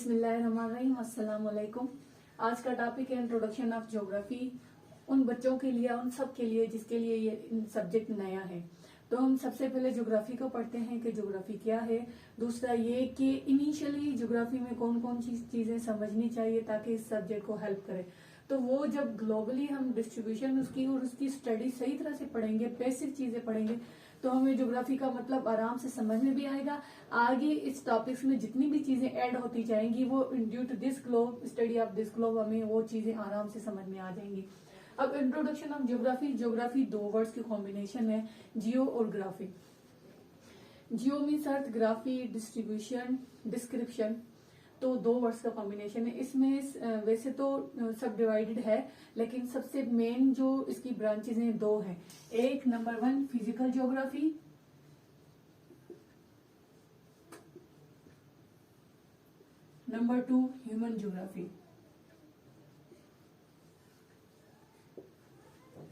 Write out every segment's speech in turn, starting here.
बिस्मिल्लाहिर्रहमानिर्रहीम, अस्सलाम वालेकुम। आज का टॉपिक है इंट्रोडक्शन ऑफ ज्योग्राफी। उन बच्चों के लिए, उन सब के लिए जिसके लिए ये सब्जेक्ट नया है। तो हम सबसे पहले ज्योग्राफी को पढ़ते हैं कि ज्योग्राफी क्या है। दूसरा ये कि इनिशियली ज्योग्राफी में कौन कौन सी चीजें समझनी चाहिए ताकि इस सब्जेक्ट को हेल्प करे। तो वो जब ग्लोबली हम डिस्ट्रीब्यूशन उसकी और उसकी स्टडी सही तरह से पढ़ेंगे, बेसिक चीजें पढ़ेंगे, तो हमें ज्योग्राफी का मतलब आराम से समझ में भी आएगा। आगे इस टॉपिक्स में जितनी भी चीजें ऐड होती जाएंगी वो due to this globe, study of this globe, हमें वो चीजें आराम से समझ में आ जाएंगी। अब इंट्रोडक्शन ऑफ ज्योग्राफी। ज्योग्राफी दो वर्ड्स की कॉम्बिनेशन है, जियो और ग्राफी। जियो means earth, graphy distribution, description. तो दो वर्ड्स का कॉम्बिनेशन है। इसमें वैसे तो सब डिवाइडेड है, लेकिन सबसे मेन जो इसकी ब्रांचेज हैं दो हैं। एक number 1 physical geography, number 2 human geography.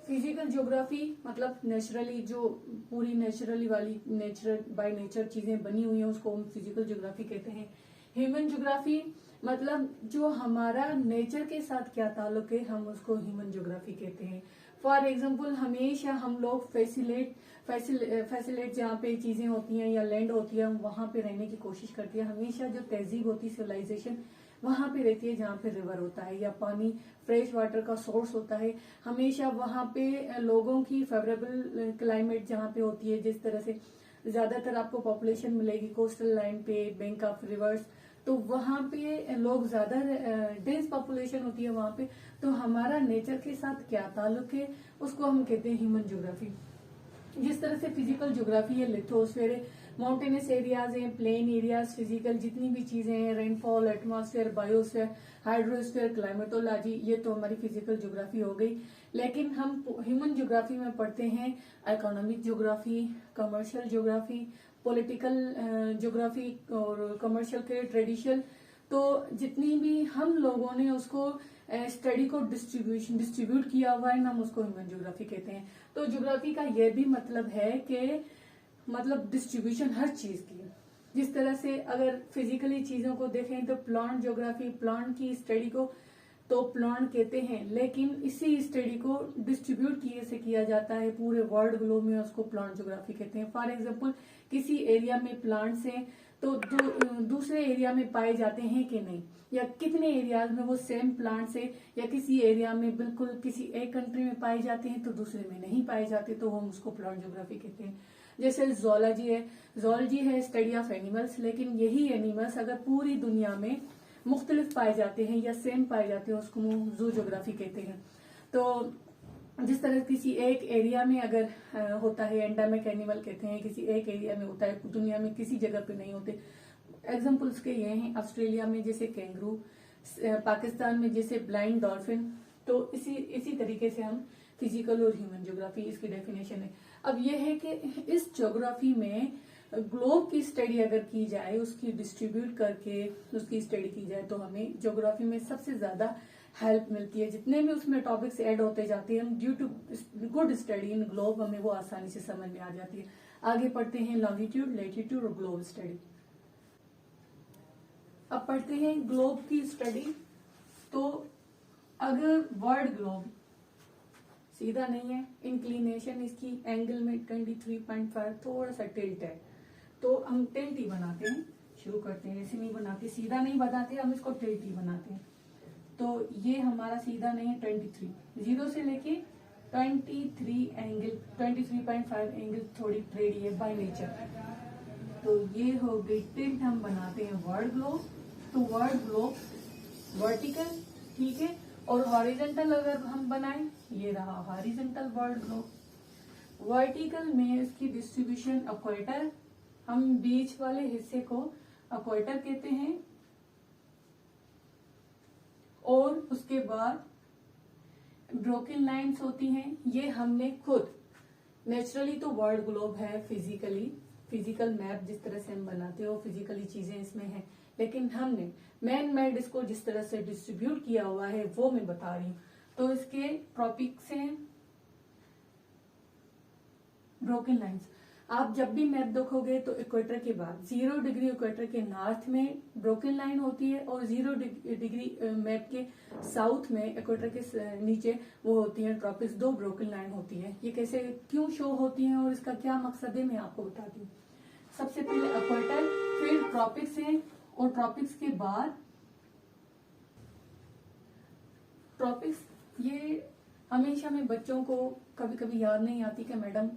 Physical geography मतलब नेचुरली, जो पूरी नेचुरली वाली, नेचुरल बाय नेचर चीजें बनी हुई हैं उसको हम फिजिकल ज्योग्राफी कहते हैं। ह्यूमन ज्योग्राफी मतलब जो हमारा नेचर के साथ क्या ताल्लुक है, हम उसको ह्यूमन ज्योग्राफी कहते हैं। फॉर एग्जाम्पल, हमेशा हम लोग फैसिलेट जहाँ पे चीजें होती हैं या लैंड होती है, हम वहां पे रहने की कोशिश करते हैं। हमेशा जो तहजीब होती है, सिविलाइजेशन वहां पे रहती है जहाँ पे रिवर होता है या पानी, फ्रेश वाटर का सोर्स होता है। हमेशा वहां पे लोगों की फेवरेबल क्लाइमेट जहाँ पे होती है, जिस तरह से ज्यादातर आपको पॉपुलेशन मिलेगी कोस्टल लाइन पे, बैंक ऑफ रिवर्स, तो वहां पे लोग ज्यादा डेंस पॉपुलेशन होती है वहां पे। तो हमारा नेचर के साथ क्या ताल्लुक है उसको हम कहते हैं ह्यूमन ज्योग्राफी। जिस तरह से फिजिकल ज्योग्राफी है, लिथोस्फेयर है, माउंटेनस एरियाज हैं, प्लेन एरियाज, फिजिकल जितनी भी चीजें हैं, rainfall, atmosphere, biosphere, hydrosphere, climatology, ये तो हमारी फिजिकल ज्योग्राफी हो गई। लेकिन हम ह्यूमन ज्योग्राफी में पढ़ते हैं economic geography, commercial geography, political geography और कमर्शियल के ट्रेडिशनल। तो जितनी भी हम लोगों ने उसको स्टडी को डिस्ट्रीब्यूट किया हुआ है ना, हम उसको ह्यूमन ज्योग्राफी कहते हैं। तो ज्योग्राफी का यह भी मतलब है कि मतलब डिस्ट्रीब्यूशन हर चीज की। जिस तरह से अगर फिजिकली चीजों को देखें तो प्लांट ज्योग्राफी, प्लांट की स्टडी को तो प्लांट कहते हैं, लेकिन इसी स्टडी को डिस्ट्रीब्यूट किया जाता है पूरे वर्ल्ड ग्लोब में, उसको प्लांट ज्योग्राफी कहते हैं। फॉर एग्जांपल, किसी एरिया में प्लांट्स हैं तो दूसरे एरिया में पाए जाते हैं कि नहीं, या कितने एरियाज में वो सेम प्लांट्स है, या किसी एरिया में बिल्कुल किसी एक कंट्री में पाए जाते हैं तो दूसरे में नहीं पाए जाते, तो हम उसको प्लांट ज्योग्राफी कहते हैं। जैसे जोलॉजी है स्टडी ऑफ एनिमल्स, लेकिन यही एनिमल्स अगर पूरी दुनिया में मुख्तलिफ पाए जाते हैं या सेम पाए जाते हैं उसको जू ज्योग्राफी कहते हैं। तो जिस तरह किसी एक एरिया में अगर होता है, एंडेमिक एनिमल कहते हैं, किसी एक एरिया में होता है, दुनिया में किसी जगह पे नहीं होते। एग्जाम्पल्स के ये हैं, ऑस्ट्रेलिया में जैसे कैंगरू, पाकिस्तान में जैसे ब्लाइंड डॉल्फिन। तो इसी तरीके से हम फिजिकल और ह्यूमन ज्योग्राफी, इसकी डेफिनेशन है। अब यह है कि इस ज्योग्राफी में ग्लोब की स्टडी अगर की जाए, उसकी डिस्ट्रीब्यूट करके उसकी स्टडी की जाए, तो हमें ज्योग्राफी में सबसे ज्यादा हेल्प मिलती है। जितने भी उसमें टॉपिक्स ऐड होते जाते हैं, हम due to good study in globe हमें वो आसानी से समझ में आ जाती है। आगे पढ़ते हैं लॉन्गिट्यूड, लैटिट्यूड और ग्लोब स्टडी। अब पढ़ते हैं ग्लोब की स्टडी। तो अगर वर्ल्ड ग्लोब सीधा नहीं है, इंक्लिनेशन इसकी एंगल में 23.5 थोड़ा सा टिल्ट है, तो हम टिल्ट ही बनाते हैं। शुरू करते हैं, ऐसे नहीं बनाते, सीधा नहीं बनाते, हम इसको टिल्ट ही बनाते हैं। तो ये हमारा सीधा नहीं है, 23 जीरो से लेके 23 एंगल, 23.5 एंगल थोड़ी टेढ़ी है बाय नेचर। तो ये हो गई टिल्ट, हम बनाते हैं वर्ल्ड ग्लोब। तो वर्ल्ड ग्लोब वर्टिकल, ठीक है, और हॉरिजॉन्टल अगर हम बनाएं, ये रहा हॉरिजॉन्टल वर्ल्ड ग्लोब। वर्टिकल में इसकी डिस्ट्रीब्यूशन इक्वेटर, हम बीच वाले हिस्से को इक्वेटर कहते हैं, और उसके बाद ब्रोकन लाइंस होती हैं। ये हमने खुद नेचुरली, तो वर्ल्ड ग्लोब है फिजिकल मैप जिस तरह से हम बनाते हो, फिजिकली चीजें इसमें हैं, लेकिन हमने मैन मेड इसको जिस तरह से डिस्ट्रीब्यूट किया हुआ है वो मैं बता रही हूँ। तो इसके टॉपिक्स हैं ब्रोकन लाइंस। आप जब भी मैप देखोगे तो इक्वेटर के बाद 0 डिग्री इक्वेटर के नॉर्थ में ब्रोकन लाइन होती है और 0 डिग्री मैप के साउथ में इक्वेटर के नीचे वो होती है ट्रॉपिक्स, 2 ब्रोकन लाइन होती है। ये कैसे क्यों शो होती है और इसका क्या मकसद है मैं आपको बताती हूँ। सबसे पहले इक्वेटर, फिर ट्रॉपिक्स है और ट्रॉपिक्स के बाद ट्रॉपिक्स। ये हमेशा में बच्चों को कभी कभी याद नहीं आती कि मैडम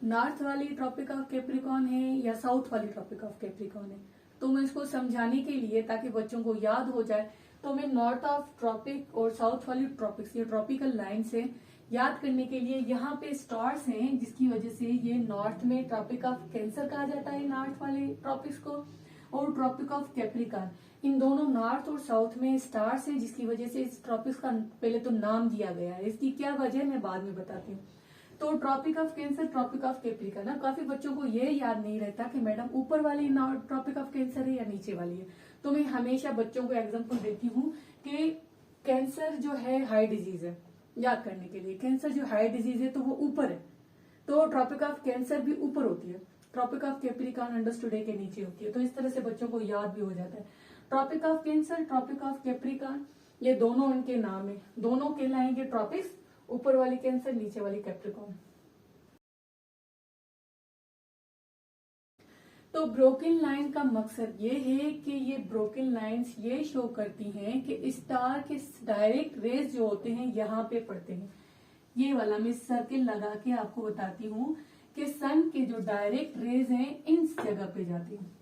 नॉर्थ वाली ट्रॉपिक ऑफ कैप्रिकॉर्न है या साउथ वाली ट्रॉपिक ऑफ कैप्रिकॉर्न है। तो मैं इसको समझाने के लिए ताकि बच्चों को याद हो जाए तो मैं नॉर्थ ऑफ ट्रॉपिक और साउथ वाली ट्रॉपिक्स, ये ट्रॉपिकल लाइन से याद करने के लिए यहाँ पे स्टार्स हैं, जिसकी वजह से ये नॉर्थ में ट्रॉपिक ऑफ कैंसर कहा जाता है नॉर्थ वाले ट्रॉपिक्स को, और ट्रॉपिक ऑफ कैप्रिकॉर्न। इन दोनों नॉर्थ और साउथ में स्टार्स हैं, जिसकी वजह से इस ट्रॉपिक्स का पहले तो नाम दिया गया है। इसकी क्या वजह मैं बाद में बताती हूँ। तो Tropic of Cancer, Tropic of Capricorn, ना काफी बच्चों को ये याद नहीं रहता कि मैडम ऊपर वाली ट्रॉपिक ऑफ कैंसर है या नीचे वाली है। तो मैं हमेशा बच्चों को एग्जांपल देती हूँ कि कैंसर जो है हाई डिजीज है, याद करने के लिए कैंसर जो हाई डिजीज है तो वो ऊपर है, तो ट्रॉपिक ऑफ कैंसर भी ऊपर होती है, ट्रॉपिक ऑफ कैप्रिकॉर्न अंडरस्टूड है के नीचे होती है। तो इस तरह से बच्चों को याद भी हो जाता है। Tropic of Cancer, Tropic of Capricorn, ये दोनों इनके नाम है, दोनों कहलाएंगे ट्रॉपिक्स, ऊपर वाली कैंसर, नीचे वाली कैप्रिकॉर्न। तो ब्रोकन लाइन का मकसद ये है कि ये ब्रोकन लाइंस ये शो करती हैं कि स्टार के डायरेक्ट रेज जो होते हैं यहाँ पे पड़ते हैं। ये वाला मैं सर्किल लगा के आपको बताती हूँ कि सन के जो डायरेक्ट रेज हैं इन जगह पे जाते हैं।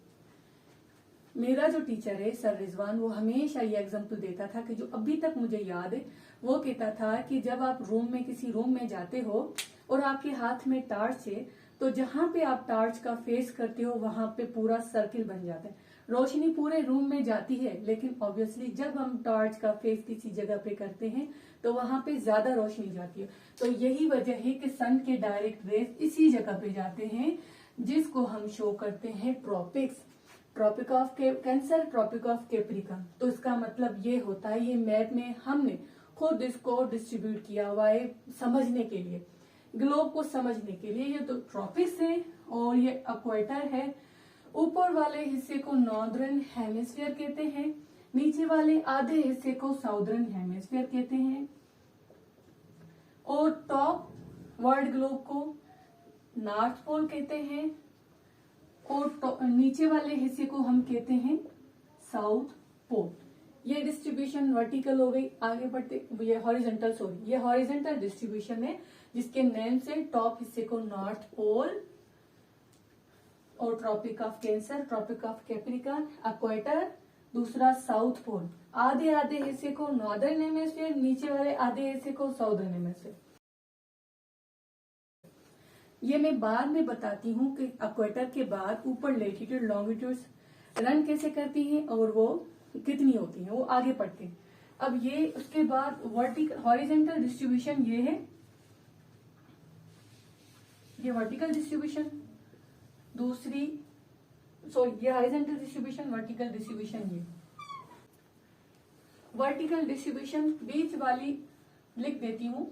मेरा जो टीचर है सर रिजवान, वो हमेशा ये एग्जाम्पल देता था कि जो अभी तक मुझे याद है, वो कहता था कि जब आप रूम में किसी रूम में जाते हो और आपके हाथ में टार्च है, तो जहां पे आप टार्च का फेस करते हो वहां पे पूरा सर्किल बन जाता है, रोशनी पूरे रूम में जाती है। लेकिन ऑब्वियसली जब हम टॉर्च का फेस किसी जगह पे करते हैं तो वहां पे ज्यादा रोशनी जाती है। तो यही वजह है कि सन के डायरेक्ट रेज इसी जगह पे जाते हैं, जिसको हम शो करते हैं tropics, Tropic of Cancer, Tropic of Capricorn. तो इसका मतलब ये होता है, ये मैप में हमने खुद इसको डिस्ट्रीब्यूट किया हुआ है समझने के लिए, ग्लोब को समझने के लिए। ये तो ट्रॉपिक्स है और ये इक्वेटर है। ऊपर वाले हिस्से को नॉर्दर्न हेमिस्फीयर कहते हैं, नीचे वाले आधे हिस्से को साउदर्न हेमिस्फीयर कहते हैं, और टॉप वर्ल्ड ग्लोब को नॉर्थ पोल कहते हैं, और नीचे वाले हिस्से को हम कहते हैं साउथ पोल। ये डिस्ट्रीब्यूशन वर्टिकल हो गई। आगे बढ़ते, ये हॉरिजॉन्टल, सॉरी ये हॉरिजॉन्टल डिस्ट्रीब्यूशन है, जिसके नेम से टॉप हिस्से को नॉर्थ पोल और Tropic of Cancer, Tropic of Capricorn, equator, दूसरा साउथ पोल, आधे आधे हिस्से को नॉर्दर्न हेमिस्फीयर, नीचे वाले आधे हिस्से को साउदर्न हेमिस्फीयर। ये मैं बाद में बताती हूँ कि इक्वेटर के बाद ऊपर लेटीट्यूड लॉन्गिट्यूड रन कैसे करती हैं और वो कितनी होती हैं, वो आगे पढ़ते हैं। अब ये उसके बाद वर्टिकल हॉरिजॉन्टल डिस्ट्रीब्यूशन ये है, ये वर्टिकल डिस्ट्रीब्यूशन, दूसरी ये हॉरिजॉन्टल डिस्ट्रीब्यूशन, वर्टिकल डिस्ट्रीब्यूशन, ये वर्टिकल डिस्ट्रीब्यूशन बीच वाली लिख देती हूँ।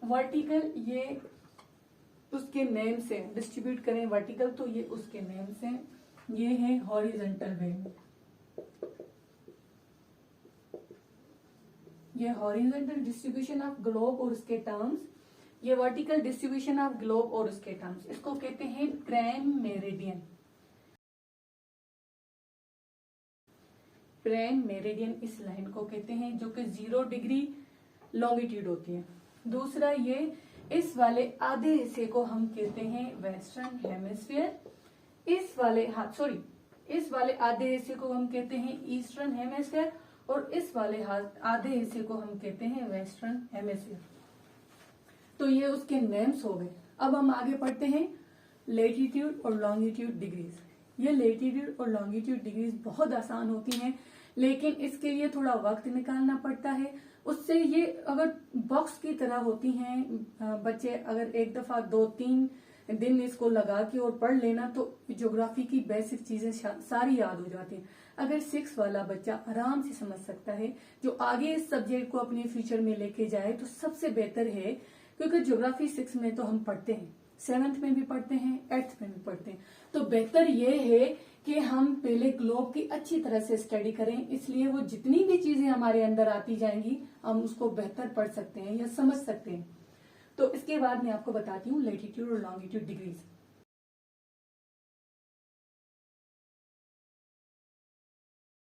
वर्टिकल ये उसके नेम से डिस्ट्रीब्यूट करें वर्टिकल, तो ये उसके नेम से, ये है हॉरिजॉन्टल वे, ये हॉरिजॉन्टल डिस्ट्रीब्यूशन ऑफ ग्लोब और उसके टर्म्स, ये वर्टिकल डिस्ट्रीब्यूशन ऑफ ग्लोब और उसके टर्म्स। इसको कहते हैं प्राइम मेरिडियन। प्राइम मेरिडियन इस लाइन को कहते हैं जो कि 0 डिग्री लॉन्गिट्यूड होती है। दूसरा ये इस वाले आधे हिस्से को हम कहते हैं वेस्टर्न हेमिस्फीयर, इस वाले इस वाले आधे हिस्से को हम कहते हैं ईस्टर्न हेमिस्फीयर, और इस वाले आधे हिस्से को हम कहते हैं वेस्टर्न हेमिस्फीयर। तो ये उसके नेम्स हो गए। अब हम आगे पढ़ते हैं लेटीट्यूड और लॉन्गिट्यूड डिग्रीज। ये लेटीट्यूड और लॉन्गिट्यूड डिग्रीज बहुत आसान होती हैं, लेकिन इसके लिए थोड़ा वक्त निकालना पड़ता है। उससे ये अगर बॉक्स की तरह होती हैं, बच्चे अगर एक दफा 2-3 दिन इसको लगा के और पढ़ लेना तो ज्योग्राफी की बेसिक चीजें सारी याद हो जाती हैं। अगर 6 वाला बच्चा आराम से समझ सकता है, जो आगे इस सब्जेक्ट को अपने फ्यूचर में लेके जाए तो सबसे बेहतर है, क्योंकि ज्योग्राफी 6 में तो हम पढ़ते हैं, 7th में भी पढ़ते हैं, 8th में भी पढ़ते हैं। तो बेहतर ये है कि हम पहले ग्लोब की अच्छी तरह से स्टडी करें, इसलिए वो जितनी भी चीजें हमारे अंदर आती जाएंगी हम उसको बेहतर पढ़ सकते हैं या समझ सकते हैं। तो इसके बाद मैं आपको बताती हूँ लैटिट्यूड और लॉन्गिट्यूड डिग्रीज।